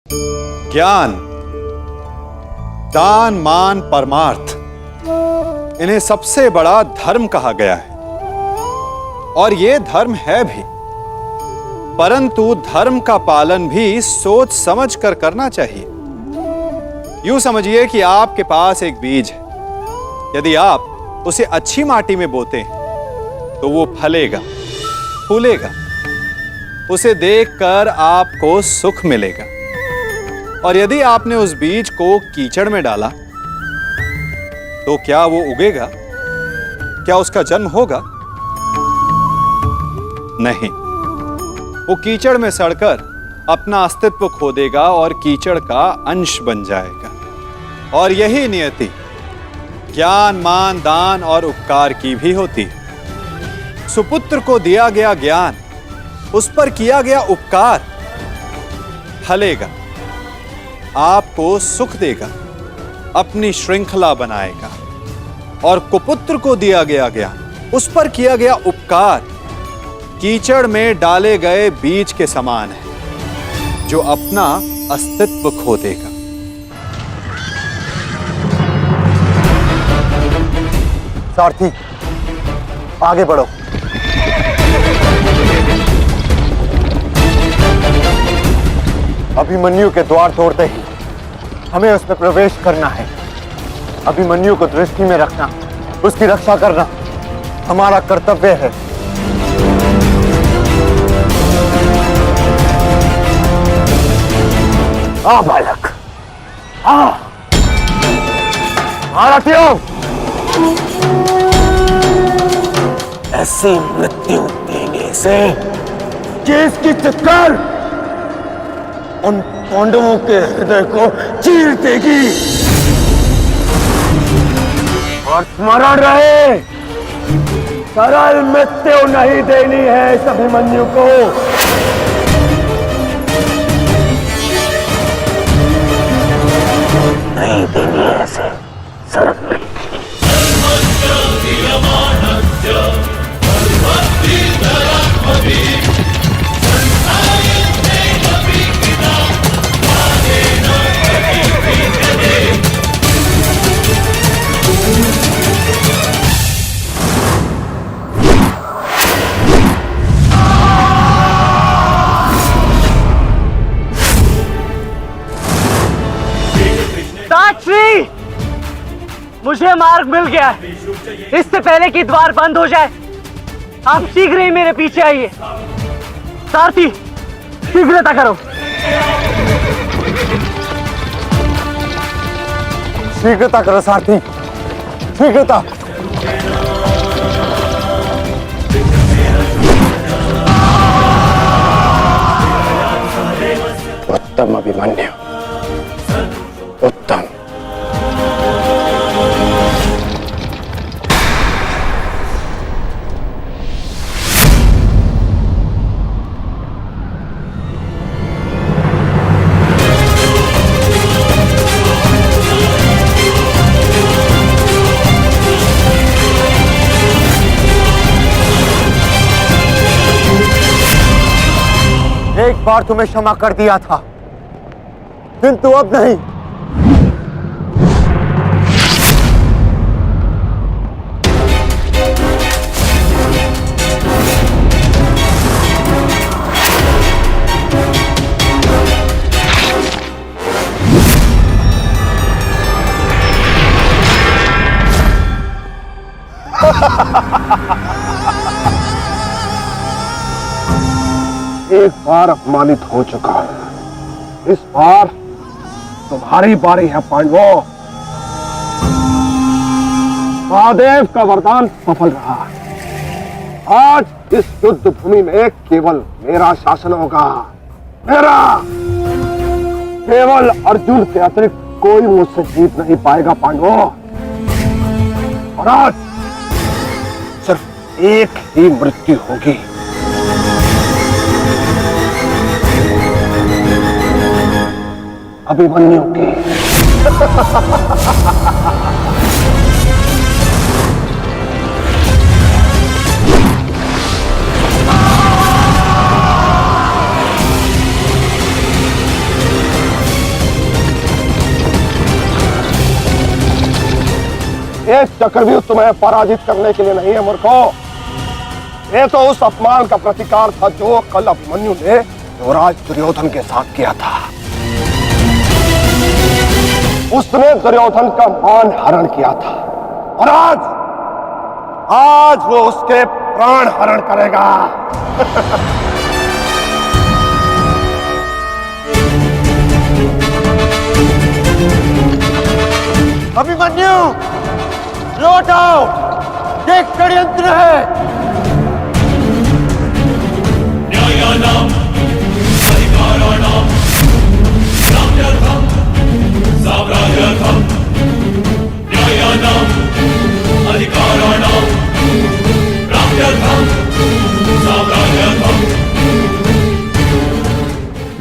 ज्ञान, दान, मान, परमार्थ, इन्हें सबसे बड़ा धर्म कहा गया है। और यह धर्म है भी, परंतु धर्म का पालन भी सोच समझ कर करना चाहिए। यूं समझिए कि आपके पास एक बीज है। यदि आप उसे अच्छी माटी में बोते हैं तो वो फलेगा, फूलेगा। उसे देखकर आपको सुख मिलेगा। और यदि आपने उस बीज को कीचड़ में डाला तो क्या वो उगेगा? क्या उसका जन्म होगा? नहीं, वो कीचड़ में सड़कर अपना अस्तित्व खो देगा और कीचड़ का अंश बन जाएगा। और यही नियति ज्ञान, मान, दान और उपकार की भी होती है। सुपुत्र को दिया गया ज्ञान, उस पर किया गया उपकार फलेगा, आपको सुख देगा, अपनी श्रृंखला बनाएगा। और कुपुत्र को दिया गया ज्ञान, उस पर किया गया उपकार कीचड़ में डाले गए बीज के समान है, जो अपना अस्तित्व खो देगा। सारथी, आगे बढ़ो। अभिमन्यु के द्वार तोड़ते ही हमें उसमें प्रवेश करना है। अभिमन्यु को दृष्टि में रखना, उसकी रक्षा करना हमारा कर्तव्य है। आ बालक, आ महारथियों, ऐसी मृत्यु देने से कि इसकी चित्कार उन पांडवों के हृदय को चीर देगी। और स्मरण रहे, सरल मृत्यु नहीं देनी है इस अभिमन्यु को। नहीं देनी है ऐसे सरल मृत्यु। साक्षी, मुझे मार्ग मिल गया है। इससे पहले कि द्वार बंद हो जाए, आप शीघ्र ही मेरे पीछे आइए। सारथी, शीघ्रता करो। शीघ्रता करो सारथी, शीघ्रता। उत्तम अभिमन्यु, उत्तम। एक बार तुम्हें क्षमा कर दिया था, किंतु अब नहीं। एक बार अपमानित हो चुका हूं, इस बार तुम्हारी बारी है पांडवों। महादेव का वरदान सफल रहा। आज इस युद्ध भूमि में केवल मेरा शासन होगा, मेरा। केवल अर्जुन के अतिरिक्त कोई मुझसे जीत नहीं पाएगा पांडवों। और आज सिर्फ एक ही मृत्यु होगी। अभिमन्यु की। ये चक्रव्यूह तुम्हें पराजित करने के लिए नहीं है मूर्खो। ये तो उस अपमान का प्रतिकार था जो कल अभिमन्यु ने युवराज दुर्योधन के साथ किया था। उसने दुर्योधन का मान हरण किया था और आज वो उसके प्राण हरण करेगा। अभिमन्यु लौट आओ, ये एक षड्यंत्र है।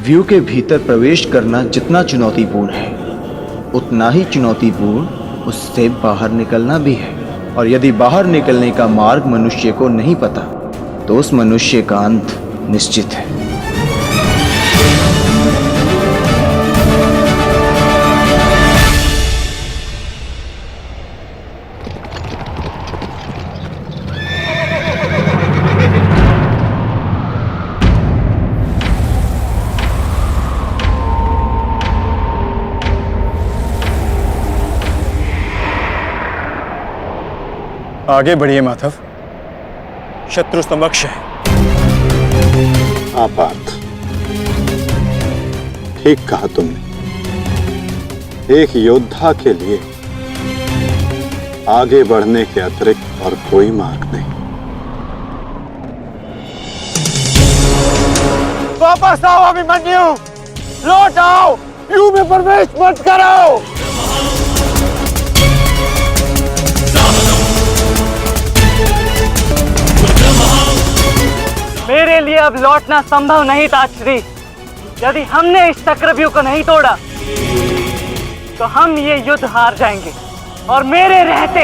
व्यू के भीतर प्रवेश करना जितना चुनौतीपूर्ण है, उतना ही चुनौतीपूर्ण उससे बाहर निकलना भी है। और यदि बाहर निकलने का मार्ग मनुष्य को नहीं पता, तो उस मनुष्य का अंत निश्चित है। आगे बढ़िए माधव, शत्रु समक्ष है। हाँ पार्थ, ठीक कहा तुमने। एक योद्धा के लिए आगे बढ़ने के अतिरिक्त और कोई मार्ग नहीं। वापस आओ अभिमन्यु, लौट आओ, व्यू में प्रवेश मत करो। मेरे लिए अब लौटना संभव नहीं था श्री। यदि हमने इस चक्रव्यूह को नहीं तोड़ा तो हम ये युद्ध हार जाएंगे, और मेरे रहते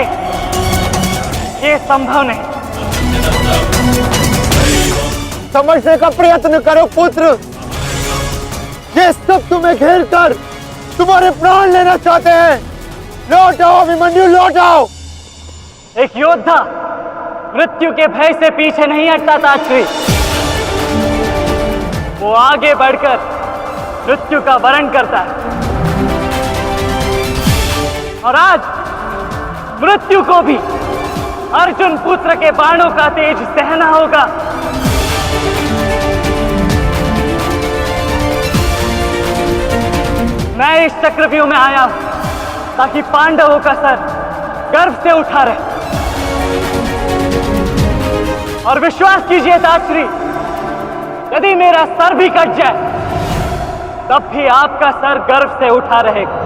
ये संभव नहीं। समझने का प्रयत्न करो पुत्र, ये सब तुम्हें घेर कर तुम्हारे प्राण लेना चाहते हैं। लौट आओ अभिमन्यु, लौट आओ। एक योद्धा मृत्यु के भय से पीछे नहीं हटता था श्री। वो आगे बढ़कर मृत्यु का वरण करता है, और आज मृत्यु को भी अर्जुन पुत्र के बाणों का तेज सहना होगा। मैं इस चक्रव्यूह में आया हूं ताकि पांडवों का सर गर्व से उठा रहे। और विश्वास कीजिए दात्री, यदि मेरा सर भी कट जाए तब भी आपका सर गर्व से उठा रहेगा।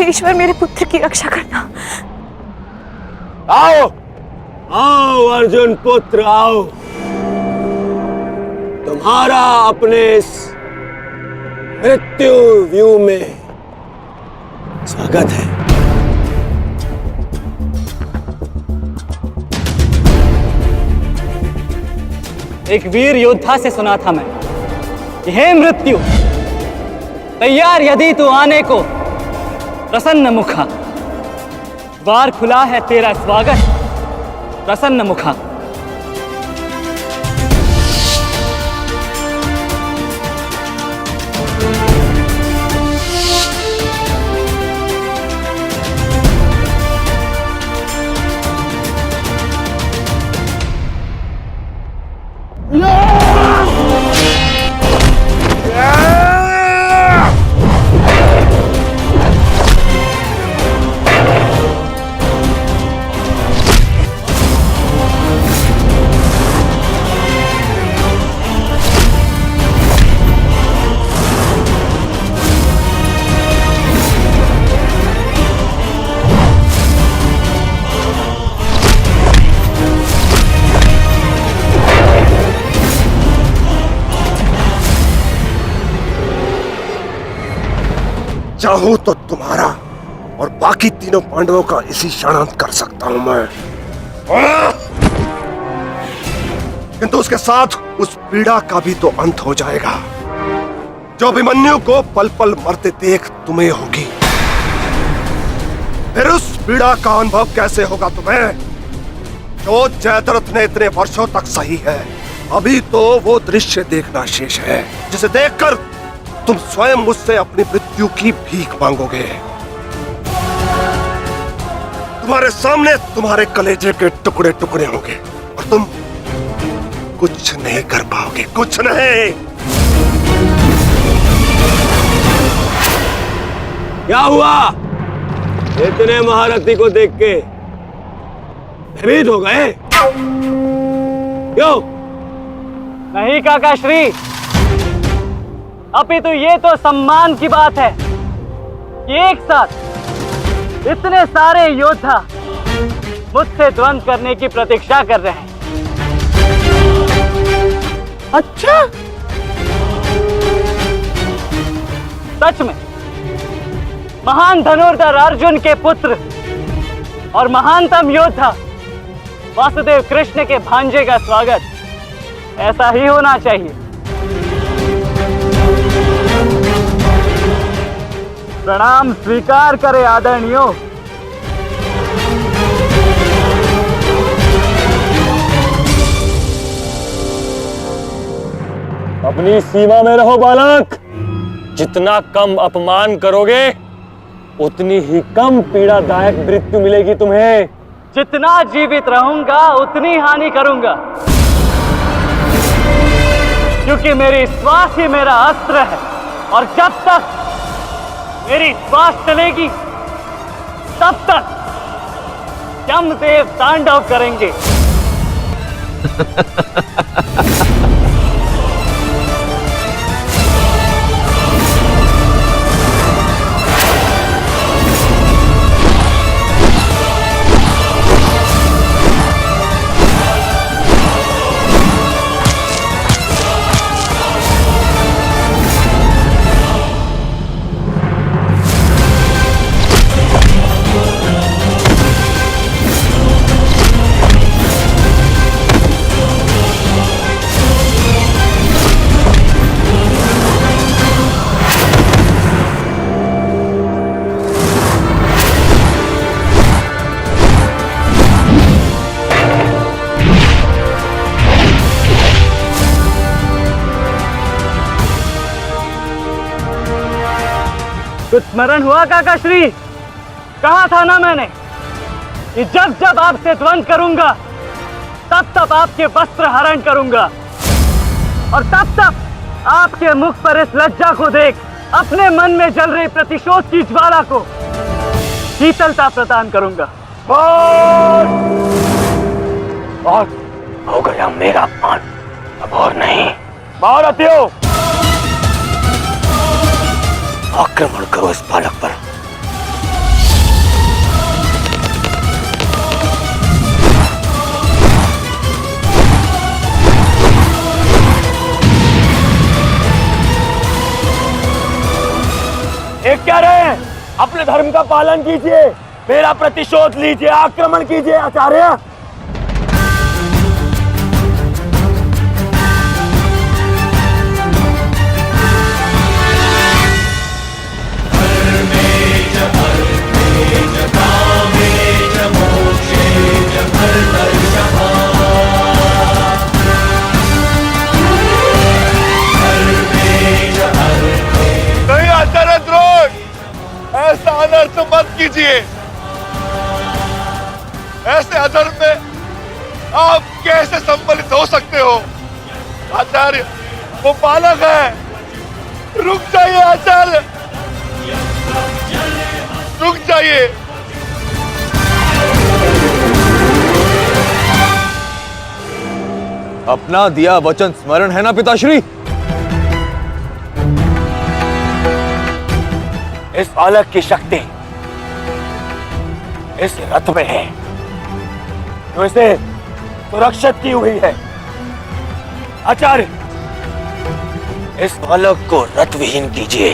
ईश्वर मेरे पुत्र की रक्षा करना। आओ आओ अर्जुन पुत्र आओ, तुम्हारा अपने इस मृत्यु व्यू में स्वागत है। एक वीर योद्धा से सुना था मैं कि हे मृत्यु, तैयार यदि तू आने को प्रसन्न मुखा, द्वार खुला है तेरा स्वागत प्रसन्न मुखा। चाहूं तो तुम्हारा और बाकी तीनों पांडवों का इसी क्षण अंत कर सकता हूं मैं। किंतु उसके साथ उस पीड़ा का भी तो अंत हो जाएगा जो अभिमन्यु को पल पल मरते देख तुम्हें होगी। फिर उस पीड़ा का अनुभव कैसे होगा तुम्हें जो जयद्रथ ने इतने वर्षों तक सही है। अभी तो वो दृश्य देखना शेष है जिसे देखकर तुम स्वयं मुझसे अपनी मृत्यु की भीख मांगोगे। तुम्हारे सामने तुम्हारे कलेजे के टुकड़े टुकड़े होंगे और तुम कुछ नहीं कर पाओगे, कुछ नहीं। क्या हुआ? इतने महारथी को देख के भयभीत हो गए? क्यों? नहीं काका श्री, अपितु ये तो सम्मान की बात है कि एक साथ इतने सारे योद्धा मुझसे द्वंद्व करने की प्रतीक्षा कर रहे हैं। अच्छा, सच में महान धनुर्धर अर्जुन के पुत्र और महानतम योद्धा वासुदेव कृष्ण के भांजे का स्वागत ऐसा ही होना चाहिए। प्रणाम स्वीकार करे आदरणीयों। अपनी सीमा में रहो बालक। जितना कम अपमान करोगे उतनी ही कम पीड़ादायक मृत्यु मिलेगी तुम्हें। जितना जीवित रहूंगा उतनी हानि करूंगा, क्योंकि मेरी श्वास ही मेरा अस्त्र है और जब तक मेरी श्वास चलेगी तब तक यमदेव तांडव करेंगे। कुछ स्मरण हुआ काका श्री? कहा था ना मैंने कि जब जब आपसे द्वंद्व करूंगा तब तब आपके वस्त्र हरण करूंगा और तब तब आपके मुख पर इस लज्जा को देख अपने मन में जल रही प्रतिशोध की ज्वाला को शीतलता प्रदान करूंगा। और हो गया मेरा अपमान, अब और नहीं। महारथियों, आक्रमण करो इस बालक पर। एक क्या रहे, अपने धर्म का पालन कीजिए, मेरा प्रतिशोध लीजिए, आक्रमण कीजिए आचार्य। ऐसा अनर्थ मत कीजिए। ऐसे अधर्म में आप कैसे सम्मिलित हो सकते हो? आचार्य, वो बालक है। रुक जाइए आचार्य, रुक जाइए। अपना दिया वचन स्मरण है ना पिताश्री? इस बालक की शक्ति इस रथ में है जो इसे सुरक्षित की हुई है। आचार्य, इस बालक को रथ विहीन कीजिए।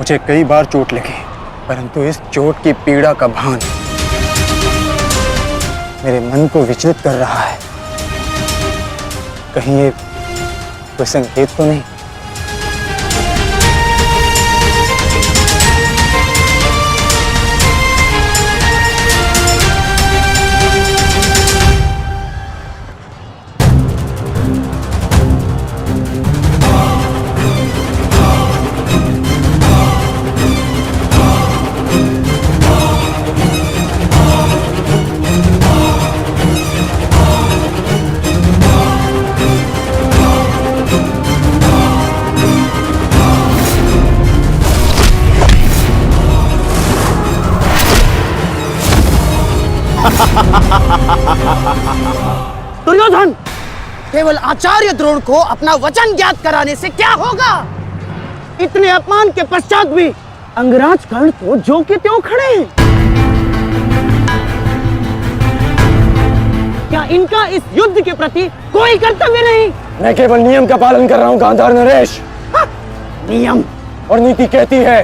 मुझे कई बार चोट लगी, परंतु इस चोट की पीड़ा का भान मेरे मन को विचलित कर रहा है। कहीं ये कोई संकेत तो नहीं? दुर्योधन, केवल आचार्य द्रोण को अपना वचन ज्ञात कराने से क्या होगा? इतने अपमान के पश्चात भी अंगराज कर्ण तो जो के त्यों खड़े हैं। क्या इनका इस युद्ध के प्रति कोई कर्तव्य नहीं? मैं केवल नियम का पालन कर रहा हूं गांधार नरेश। नियम और नीति कहती है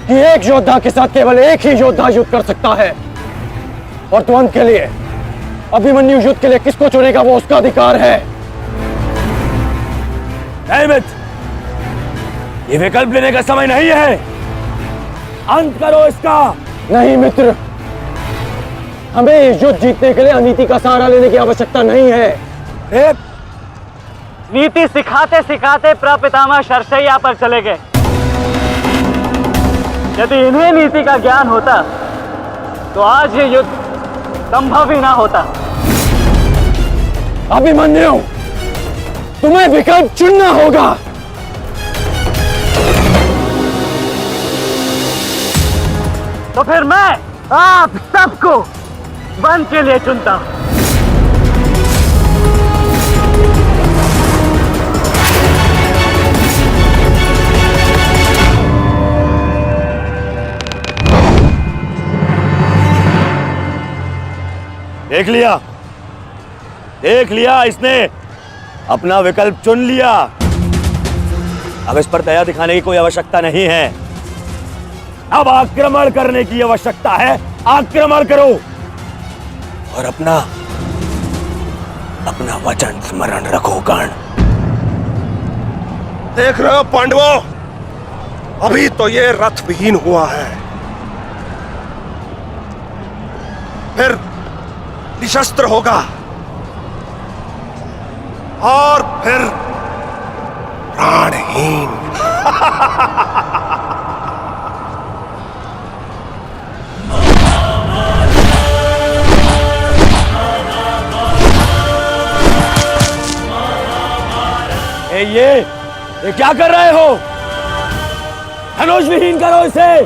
कि एक योद्धा के साथ केवल एक ही योद्धा युद्ध कर सकता है, और तुरंत के लिए अभिमन्यु युद्ध के लिए किसको चुनेगा वो उसका अधिकार है। नहीं मित्र, ये विकल्प लेने का समय नहीं है, अंत करो इसका। नहीं मित्र, हमें इस युद्ध जीतने के लिए अनीति का सहारा लेने की आवश्यकता नहीं है। नीति सिखाते सिखाते प्रपितामह शरशैया पर चले गए। यदि इन्हें नीति का ज्ञान होता तो आज ये युद्ध संभव ही ना होता। अभिमन्यु, तुम्हें विकल्प चुनना होगा। तो फिर मैं आप सबको वन के लिए चुनता हूं। देख लिया, इसने अपना विकल्प चुन लिया। अब इस पर दया दिखाने की कोई आवश्यकता नहीं है। अब आक्रमण करने की आवश्यकता है। आक्रमण करो और अपना वचन स्मरण रखो कर्ण। देख रहे हो पांडवों, अभी तो ये रथ विहीन हुआ है, फिर निशस्त्र होगा और फिर प्राणहीन। ये क्या कर रहे हो? धनुष विहीन करो इसे।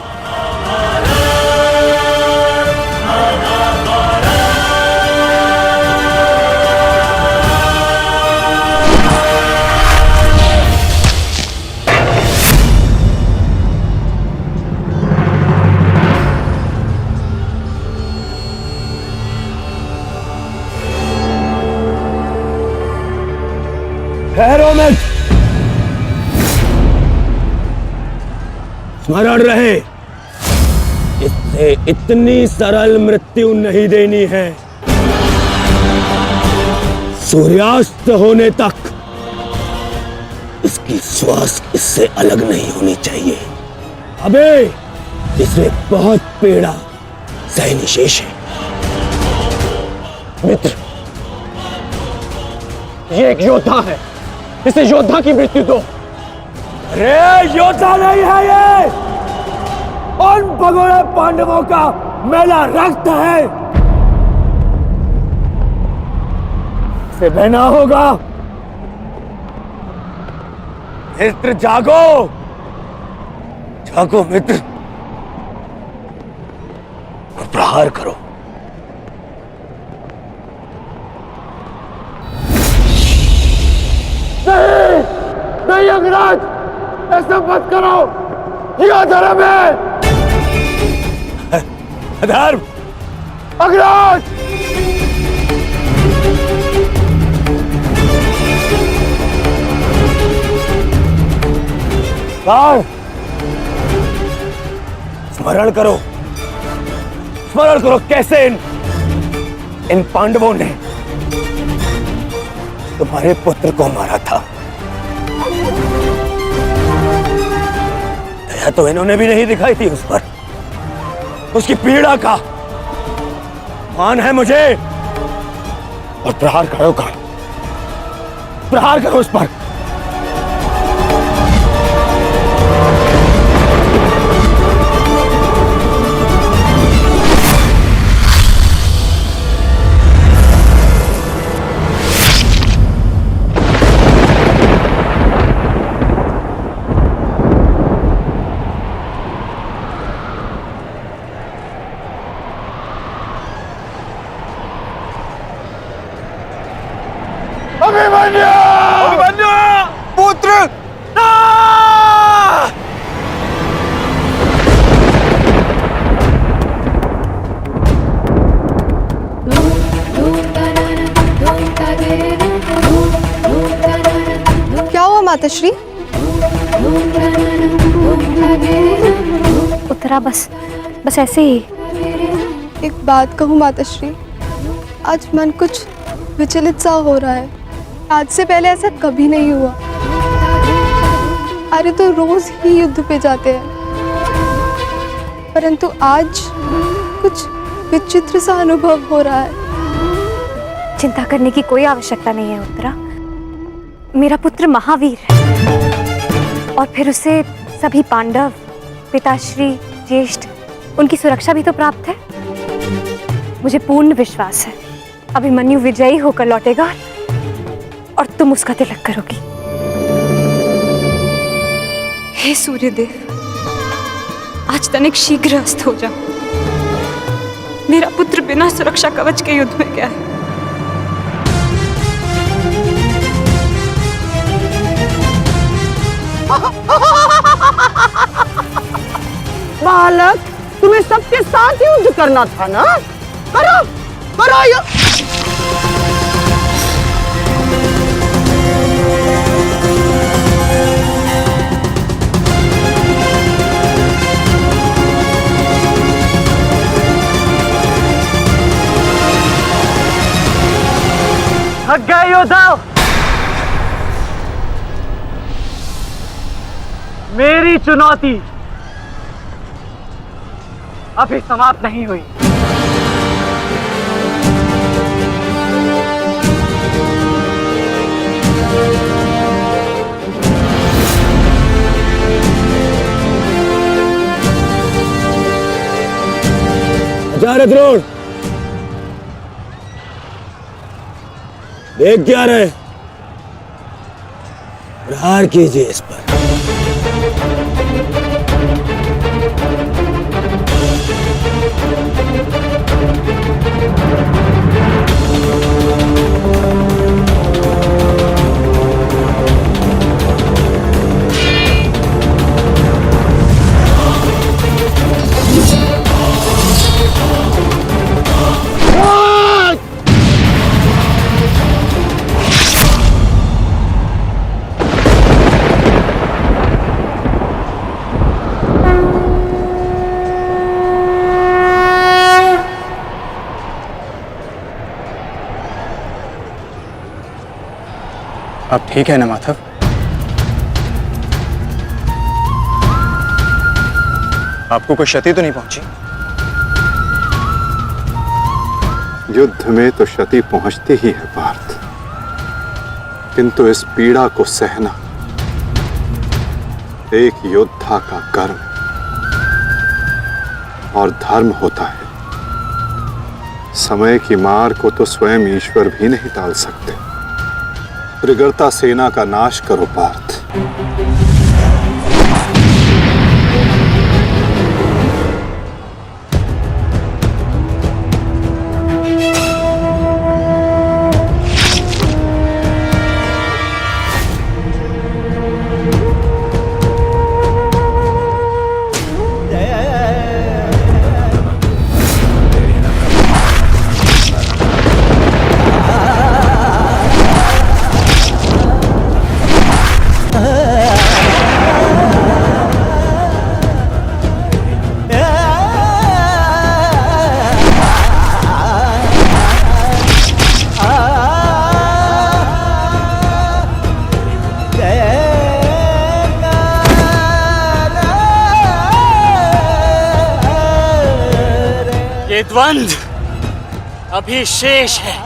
ठहरो मित्र, स्मरण रहे, इससे इतनी सरल मृत्यु नहीं देनी है। सूर्यास्त होने तक इसकी श्वास इससे अलग नहीं होनी चाहिए। अबे इसे बहुत पीड़ा सहनी शेष है। मित्र, ये एक योद्धा है, इसे योद्धा की मृत्यु दो। अरे योद्धा नहीं है ये, उन भगोड़े पांडवों का मेला रक्त है। इसे बहना होगा। मित्र जागो, जागो मित्र, और प्रहार करो। नहीं अंगराज, ऐसा मत करो, यह धर्म है। अधर्म? अंगराज! कौन? स्मरण करो कैसे इन पांडवों ने तुम्हारे पुत्र को मारा था। दया तो इन्होंने भी नहीं दिखाई थी उस पर। उसकी पीड़ा का मान है मुझे। और प्रहार करो उस पर। अभिमन्यु पुत्र क्या हुआ माताश्री? उतरा बस ऐसे ही। एक बात कहूँ माताश्री, आज मन कुछ विचलित सा हो रहा है। आज से पहले ऐसा कभी नहीं हुआ। अरे तो रोज ही युद्ध पे जाते हैं, परंतु आज कुछ विचित्र सा अनुभव हो रहा है। चिंता करने की कोई आवश्यकता नहीं है उत्तरा। मेरा पुत्र महावीर है और फिर उसे सभी पांडव, पिताश्री, ज्येष्ठ, उनकी सुरक्षा भी तो प्राप्त है। मुझे पूर्ण विश्वास है अभिमन्यु विजयी होकर लौटेगा और तुम उसका तिलक करोगी। हे सूर्यदेव, आज तनिक शीघ्र अस्त हो जाओ। मेरा पुत्र बिना सुरक्षा कवच के युद्ध में गया है। बालक, तुम्हें सबके साथ युद्ध करना था ना? करो युद्ध। थक गए योद्धा? मेरी चुनौती अभी समाप्त नहीं हुई। आचार्य द्रोण, देख क्या रहे? प्रहार कीजिए इस पर। अब ठीक है ना माधव? आपको कोई क्षति तो नहीं पहुंची? युद्ध में तो क्षति पहुंचती ही है पार्थ, किंतु इस पीड़ा को सहना एक योद्धा का कर्म और धर्म होता है। समय की मार को तो स्वयं ईश्वर भी नहीं टाल सकते। त्रिगर्ता सेना का नाश करो पार्थ। द्वंद्व अभी शेष है।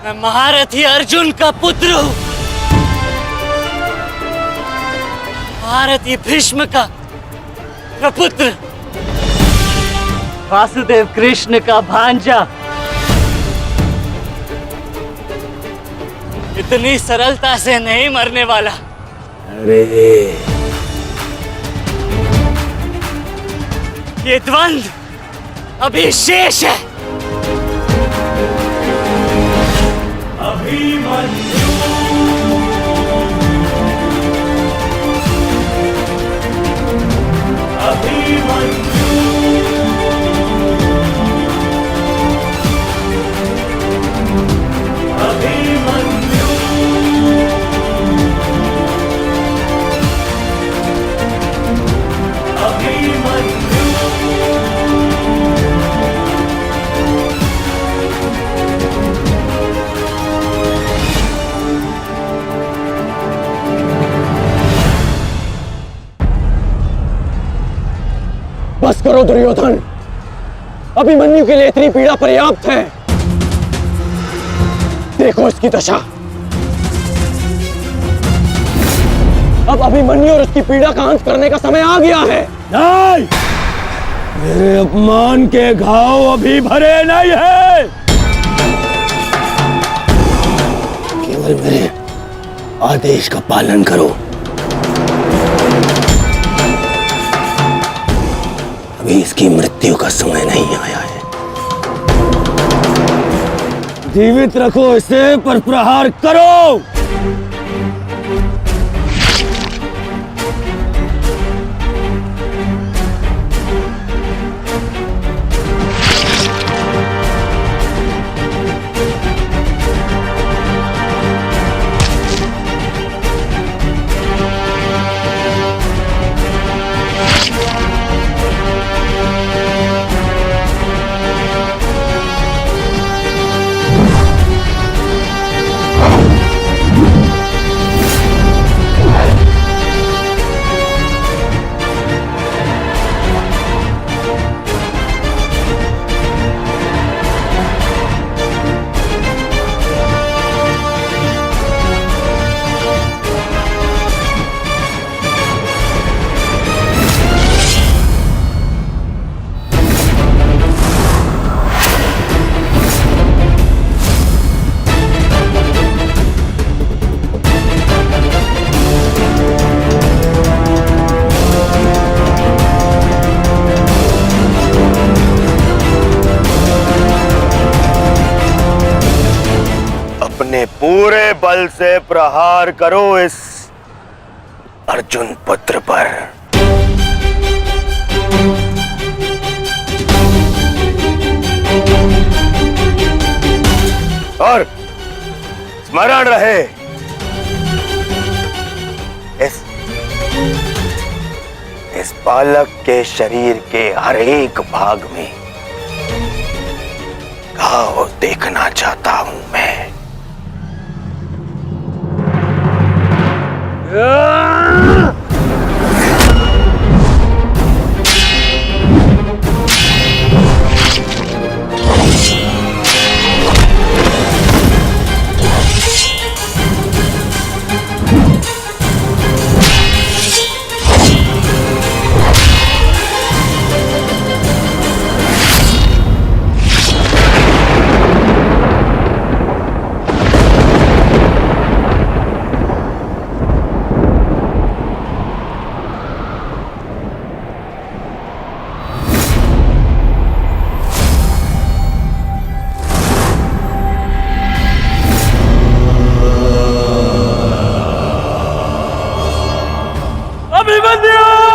मैं महारथी अर्जुन का पुत्र हूं, महारथी भीष्म का प्रपुत्र, वासुदेव कृष्ण का भांजा। इतनी सरलता से नहीं मरने वाला। अरे ये द्वंद्व अभी शेष है। बस करो दुर्योधन, अभिमन्यु के लिए इतनी पीड़ा पर्याप्त है। देखो इसकी दशा। अब अभिमन्यु और उसकी पीड़ा का अंत करने का समय आ गया है। नहीं, मेरे अपमान के घाव अभी भरे नहीं है। केवल मेरे आदेश का पालन करो। अभी इसकी मृत्यु का समय नहीं आया है। जीवित रखो इसे, पर प्रहार करो। पूरे बल से प्रहार करो इस अर्जुन पुत्र पर। और स्मरण रहे, इस बालक के शरीर के हर एक भाग में घाव देखना चाहता हूं मैं। अभिमन्यु!